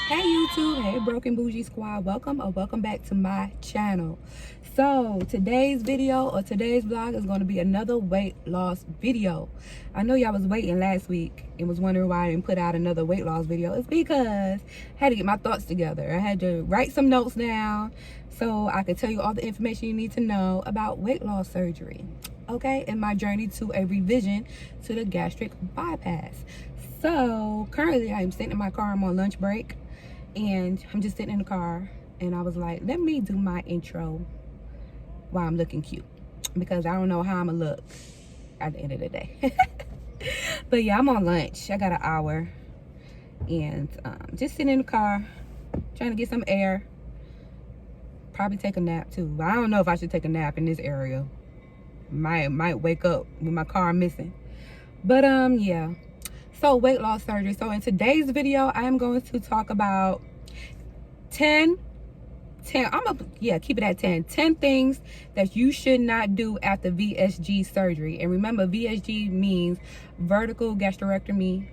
Hey YouTube, hey Broken Bougie Squad, welcome back to my channel. So today's video or today's vlog is going to be another weight loss video. I know y'all was waiting last week and was wondering why I didn't put out another weight loss video. It's because I had to get my thoughts together. I had to write some notes down so I could tell you all the information you need to know about weight loss surgery, okay, and my journey to a revision to the gastric bypass. So currently I am sitting in my car. I'm on lunch break and I'm just sitting in the car, and I was like, let me do my intro while I'm looking cute, because I don't know how I'm gonna look at the end of the day. But yeah, I'm on lunch. I got an hour and just sitting in the car trying to get some air, probably take a nap too. I don't know if I should take a nap in this area. Might wake up with my car missing. But yeah, so weight loss surgery. So in today's video, I am going to talk about 10 keep it at 10 things that you should not do after VSG surgery. And remember, VSG means vertical gastrectomy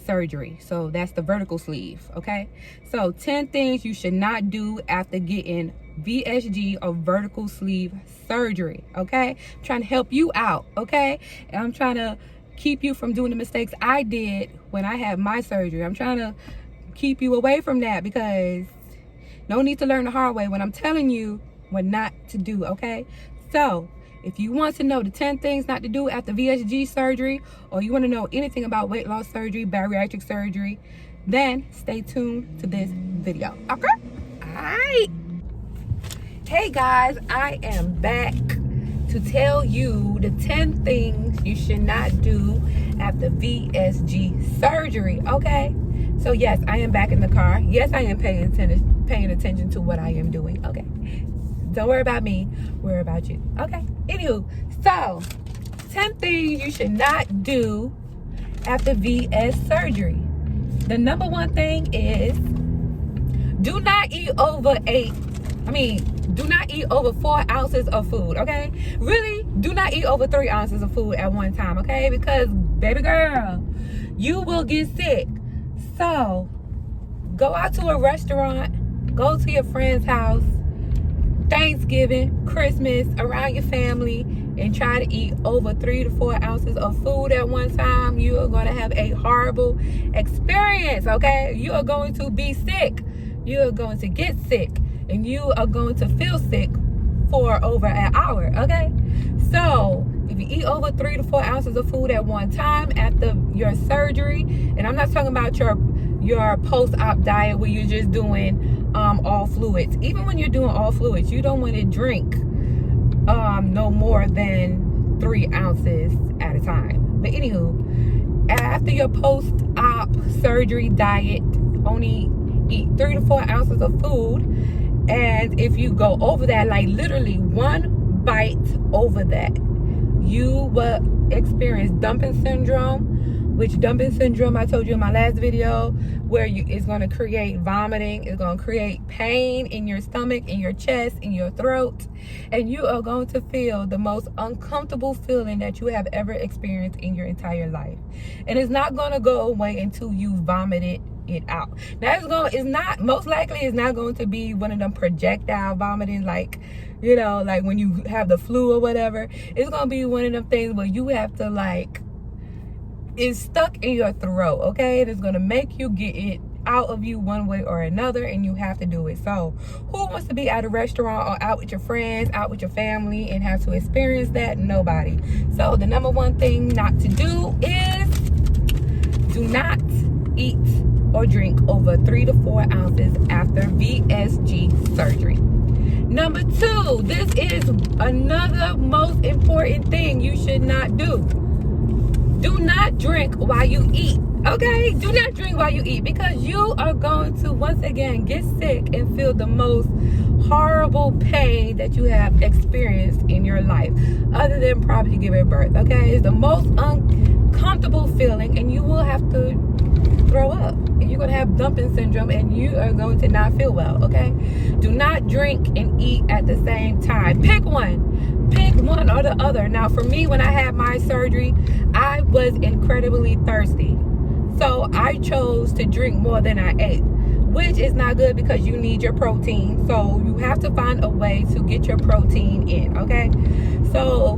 surgery. So that's the vertical sleeve, okay? So 10 things you should not do after getting VSG or vertical sleeve surgery, okay? I'm trying to help you out, okay? And I'm trying to keep you from doing the mistakes I did when I had my surgery. I'm trying to keep you away from that, because no need to learn the hard way when I'm telling you what not to do, okay? So if you want to know the 10 things not to do after VSG surgery, or you want to know anything about weight loss surgery, bariatric surgery, then stay tuned to this video, okay? All right. Hey guys, I am back to tell you the 10 things you should not do after VSG surgery, okay? So yes, I am back in the car. Yes, I am paying attention to what I am doing, okay? Don't worry about me, worry about you, okay? Anywho, so 10 things you should not do after VS surgery. The number one thing is do not eat over 4 ounces of food, okay? Really, do not eat over 3 ounces of food at one time, okay? Because, baby girl, you will get sick. So, go out to a restaurant, go to your friend's house, Thanksgiving, Christmas, around your family, and try to eat over 3 to 4 ounces of food at one time. You are going to have a horrible experience, okay? You are going to be sick. You are going to get sick. And you are going to feel sick for over an hour, okay? So if you eat over 3 to 4 ounces of food at one time after your surgery, and I'm not talking about your post-op diet where you're just doing all fluids. Even when you're doing all fluids, you don't want to drink no more than 3 ounces at a time. But anywho, after your post-op surgery diet, only eat 3 to 4 ounces of food. And if you go over that, like literally one bite over that, you will experience dumping syndrome, which dumping syndrome I told you in my last video, where it's going to create vomiting, it's going to create pain in your stomach, in your chest, in your throat, and you are going to feel the most uncomfortable feeling that you have ever experienced in your entire life. And it's not going to go away until you vomit it out. Now it's most likely not going to be one of them projectile vomiting, like, you know, like when you have the flu or whatever. It's going to be one of them things where you have to, like, it's stuck in your throat, okay? It is going to make you get it out of you one way or another, and you have to do it. So who wants to be at a restaurant or out with your friends, out with your family, and have to experience that? Nobody. So the number one thing not to do is do not eat or drink over 3 to 4 ounces after VSG surgery. Number 2, this is another most important thing you should not do. Do not drink while you eat, okay? Do not drink while you eat, because you are going to once again get sick and feel the most horrible pain that you have experienced in your life, other than probably giving birth, okay? It's the most uncomfortable feeling, and you will have to throw up, and you're going to have dumping syndrome, and you are going to not feel well, okay? Do not drink and eat at the same time. Pick one or the other. Now for me, when I had my surgery, I was incredibly thirsty, so I chose to drink more than I ate, which is not good because you need your protein. So you have to find a way to get your protein in, okay? So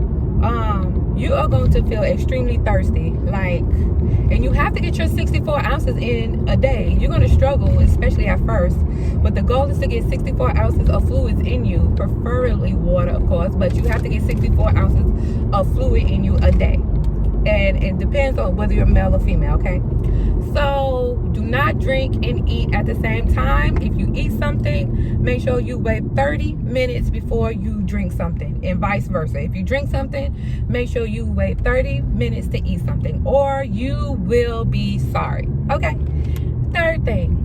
you are going to feel extremely thirsty, and you have to get your 64 ounces in a day. You're going to struggle, especially at first, but the goal is to get 64 ounces of fluids in you, preferably water, of course, but you have to get 64 ounces of fluid in you a day. And it depends on whether you're male or female, okay? So do not drink and eat at the same time. If you eat something, make sure you wait 30 minutes before you drink something, and vice versa. If you drink something, make sure you wait 30 minutes to eat something, or you will be sorry, okay? Third thing,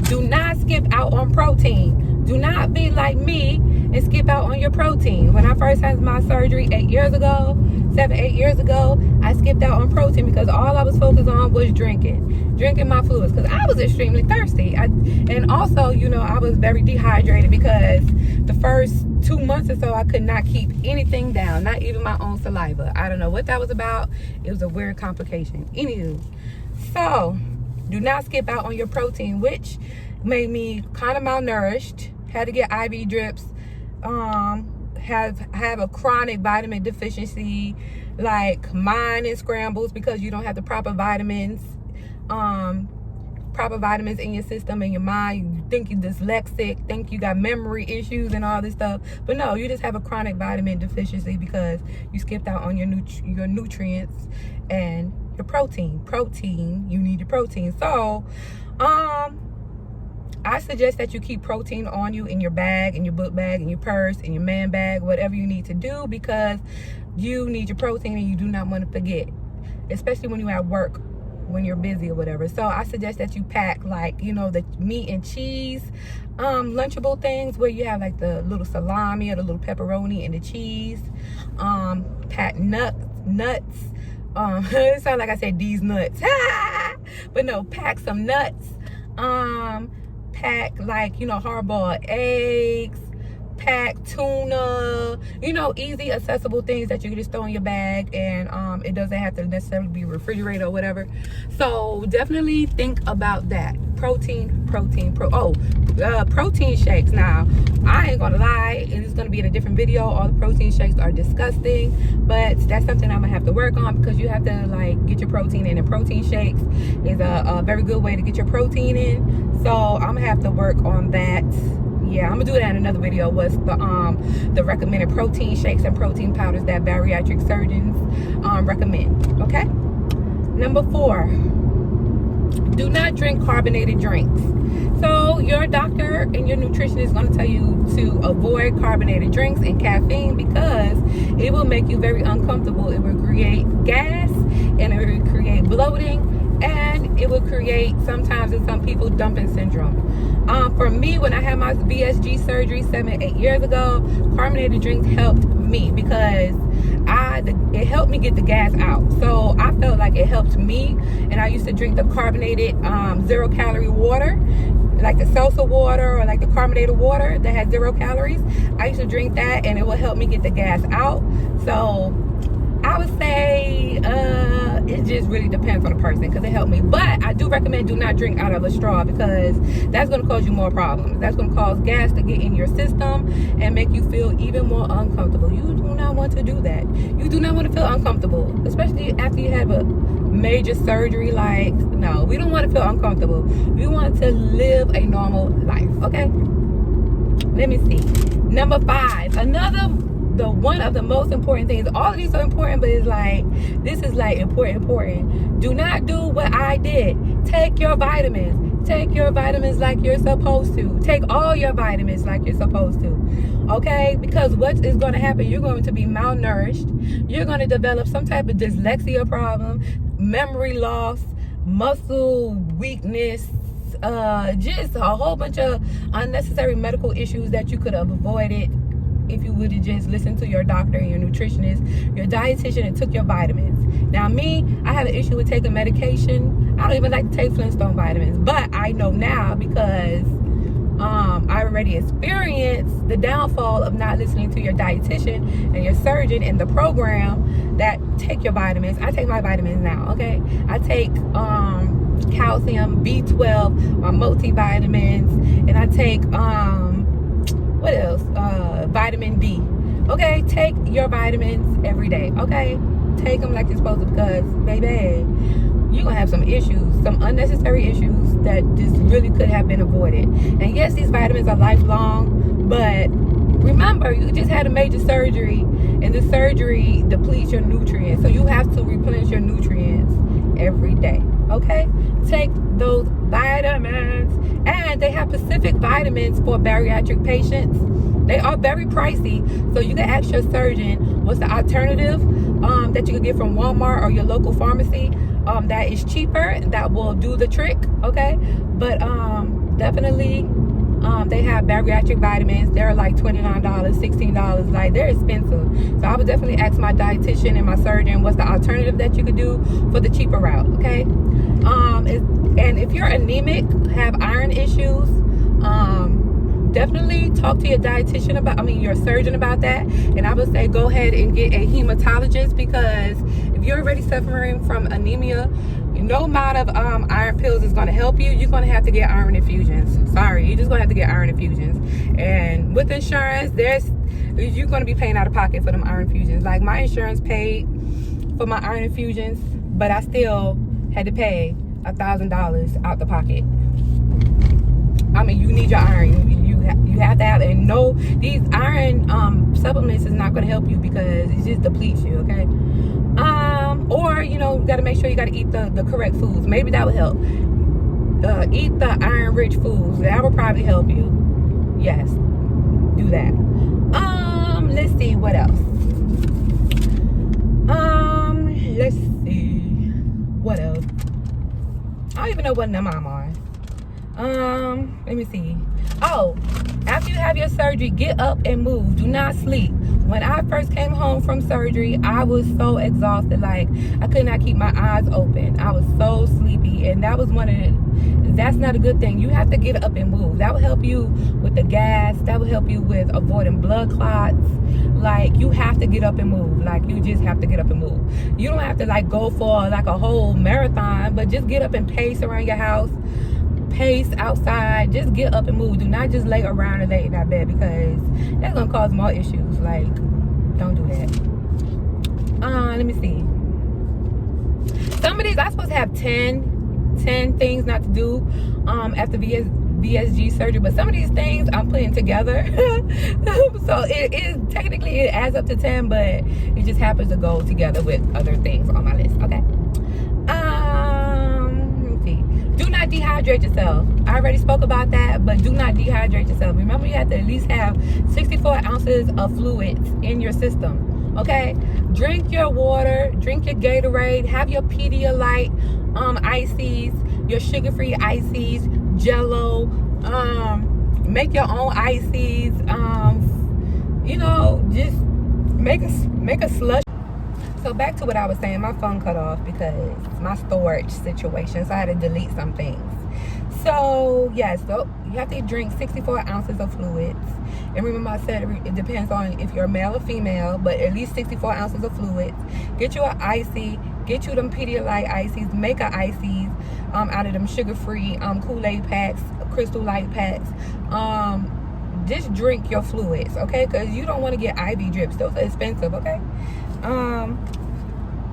do not skip out on protein. Do not be like me and skip out on your protein. When I first had my surgery 8 years ago, 8 years ago, I skipped out on protein because all I was focused on was drinking my fluids, because I was extremely thirsty. And also, you know, I was very dehydrated because the first 2 months or so, I could not keep anything down, not even my own saliva. I don't know what that was about. It was a weird complication. Anywho, so do not skip out on your protein, which made me kind of malnourished. Had to get IV drips. Have a chronic vitamin deficiency, like mine in scrambles, because you don't have the proper vitamins in your system and your mind. You think you're dyslexic, think you got memory issues and all this stuff, but no, you just have a chronic vitamin deficiency because you skipped out on your nutrients and your protein. You need your protein. So I suggest that you keep protein on you in your bag, in your book bag, in your purse, in your man bag, whatever you need to do, because you need your protein and you do not want to forget, especially when you're at work, when you're busy or whatever. So I suggest that you pack, like, you know, the meat and cheese lunchable things where you have like the little salami or the little pepperoni and the cheese. Pack nuts. It sounds like I said these nuts. But no, pack some nuts. Pack, like, you know, hard-boiled eggs, pack tuna, you know, easy, accessible things that you can just throw in your bag, and it doesn't have to necessarily be refrigerated or whatever. So definitely think about that. Protein shakes. Now, I ain't gonna lie, and it's gonna be in a different video. All the protein shakes are disgusting, but that's something I'm gonna have to work on, because you have to, like, get your protein in, and protein shakes is a very good way to get your protein in. So I'm gonna have to work on that. Yeah, I'm gonna do that in another video. What's the recommended protein shakes and protein powders that bariatric surgeons recommend. Okay. Number 4, do not drink carbonated drinks. So your doctor and your nutritionist is going to tell you to avoid carbonated drinks and caffeine because it will make you very uncomfortable. It will create gas, and it will create bloating, and it will create, sometimes in some people, dumping syndrome. For me, when I had my VSG surgery 8 years ago, carbonated drinks helped me because it helped me get the gas out. So I felt like it helped me, and I used to drink the carbonated 0-calorie water, like the seltzer water or like the carbonated water that has 0 calories. I used to drink that, and it will help me get the gas out. So I would say it just really depends on the person, because it helped me. But I do recommend do not drink out of a straw, because that's going to cause you more problems. That's going to cause gas to get in your system and make you feel even more uncomfortable. You do not want to do that. You do not want to feel uncomfortable, especially after you have a major surgery. Like, no, we don't want to feel uncomfortable. We want to live a normal life, okay? Let me see. Number 5, one of the most important things. All of these are important, but it's like, this is like important. Do not do what I did. Take your vitamins. Take your vitamins like you're supposed to. Take all your vitamins like you're supposed to. Okay? Because what is going to happen, you're going to be malnourished. You're going to develop some type of dyslexia problem, memory loss, muscle weakness, just a whole bunch of unnecessary medical issues that you could have avoided if you would have just listened to your doctor and your nutritionist, your dietitian, and took your vitamins. Now, me, I have an issue with taking medication. I don't even like to take Flintstone vitamins, but I know now because I already experienced the downfall of not listening to your dietitian and your surgeon in the program that take your vitamins. I take my vitamins now, okay? I take calcium, B12, my multivitamins, and I take what else? Vitamin D. Okay, take your vitamins every day. Okay, take them like you're supposed to, because baby, you're gonna have some issues, some unnecessary issues that just really could have been avoided. And yes, these vitamins are lifelong, but remember, you just had a major surgery, and the surgery depletes your nutrients, so you have to replenish your nutrients every day. Okay, take those vitamins. And they have specific vitamins for bariatric patients. They are very pricey, so you can ask your surgeon what's the alternative that you can get from Walmart or your local pharmacy that is cheaper, that will do the trick. Okay, but definitely they have bariatric vitamins. They're like $29, $16. Like, they're expensive. So I would definitely ask my dietitian and my surgeon what's the alternative that you could do for the cheaper route. Okay, and if you're anemic, have iron issues, definitely talk to your dietitian your surgeon about that. And I would say go ahead and get a hematologist, because if you're already suffering from anemia, no amount of iron pills is going to help you. You're going to have to get iron infusions. Sorry, you're just going to have to get iron infusions. And with insurance, you're going to be paying out of pocket for them iron infusions. Like, my insurance paid for my iron infusions, but I still had to pay $1,000 out the pocket. I mean, you need your iron. You have to have it. And no, these iron supplements is not going to help you, because it just depletes you. Okay. Or you got to make sure you got to eat the correct foods. Maybe that would help. Eat the iron-rich foods. That would probably help you. Yes, do that. Let's see what else. Let's see what else. I don't even know what number I'm on. Let me see. Oh, after you have your surgery, get up and move. Do not sleep. When I first came home from surgery, I was so exhausted. Like, I could not keep my eyes open. I was so sleepy, and that was that's not a good thing. You have to get up and move. That will help you with the gas. That will help you with avoiding blood clots. Like, you have to get up and move. Like, you just have to get up and move. You don't have to like go for like a whole marathon, but just get up and pace around your house. Pace outside. Just get up and move. Do not just lay around and lay in that bed, because that's gonna cause more issues. Like, don't do that. Let me see. Some of these I'm supposed to have 10 things not to do after VSG surgery, but some of these things I'm putting together. So it adds up to 10, but it just happens to go together with other things on my list. Okay. Do not dehydrate yourself. I already spoke about that, but do not dehydrate yourself. Remember, you have to at least have 64 ounces of fluids in your system. Okay? Drink your water, drink your Gatorade, have your Pedialyte ices, your sugar-free ices, Jello, make your own ices, just make a slush. So back to what I was saying, my phone cut off because my storage situation, so I had to delete some things. So yes, so you have to drink 64 ounces of fluids. And remember, I said it depends on if you're male or female, but at least 64 ounces of fluids. Get you an icy, get you them Pedialyte ices, make a ices out of them sugar-free Kool-Aid packs, Crystal Light packs. Just drink your fluids, okay? Because you don't want to get IV drips. Those are expensive, okay?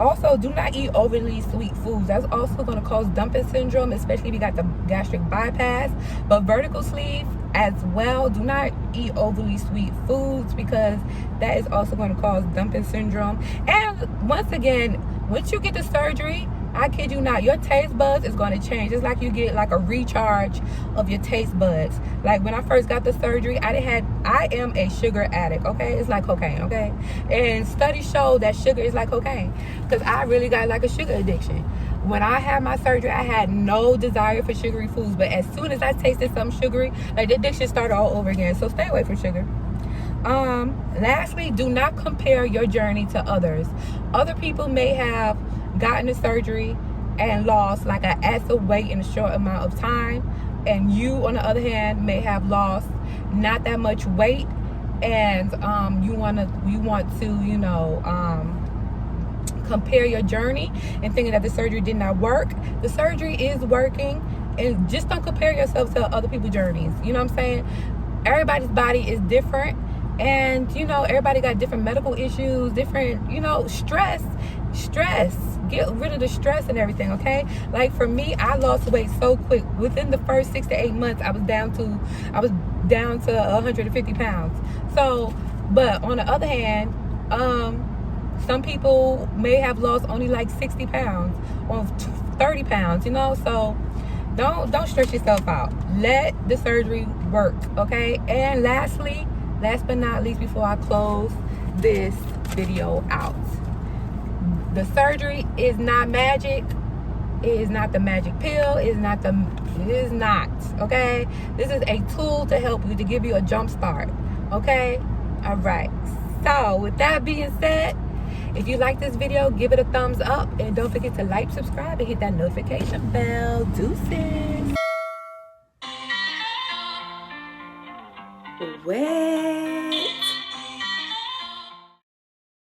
Also, do not eat overly sweet foods. That's also going to cause dumping syndrome, especially if you got the gastric bypass. But vertical sleeve as well. Do not eat overly sweet foods, because that is also going to cause dumping syndrome. And once again, once you get the surgery, I kid you not, your taste buds is going to change. It's like you get like a recharge of your taste buds. Like when I first got the surgery, I am a sugar addict, okay? It's like cocaine, okay? And studies show that sugar is like cocaine, because I really got like a sugar addiction. When I had my surgery, I had no desire for sugary foods, but as soon as I tasted something sugary, like the addiction started all over again. So stay away from sugar. Lastly, do not compare your journey to others. Other people may have gotten the surgery and lost like an ounce of weight in a short amount of time, and you on the other hand may have lost not that much weight, and you want to compare your journey and thinking that the surgery did not work. The surgery is working, and just don't compare yourself to other people's journeys. You know what I'm saying? Everybody's body is different, and you know, everybody got different medical issues, different, you know, stress. Get rid of the stress and everything, okay? Like for me, I lost weight so quick. Within the first 6 to 8 months, I was down to 150 pounds. So, but on the other hand, some people may have lost only like 60 pounds or 30 pounds, you know? So don't stress yourself out. Let the surgery work, okay? And last but not least, before I close this video out, the surgery is not magic. It is not the magic pill. It is not, okay? This is a tool to help you, to give you a jump start, okay? All right. So with that being said, if you like this video, give it a thumbs up, and don't forget to like, subscribe, and hit that notification bell. Deuces. Well,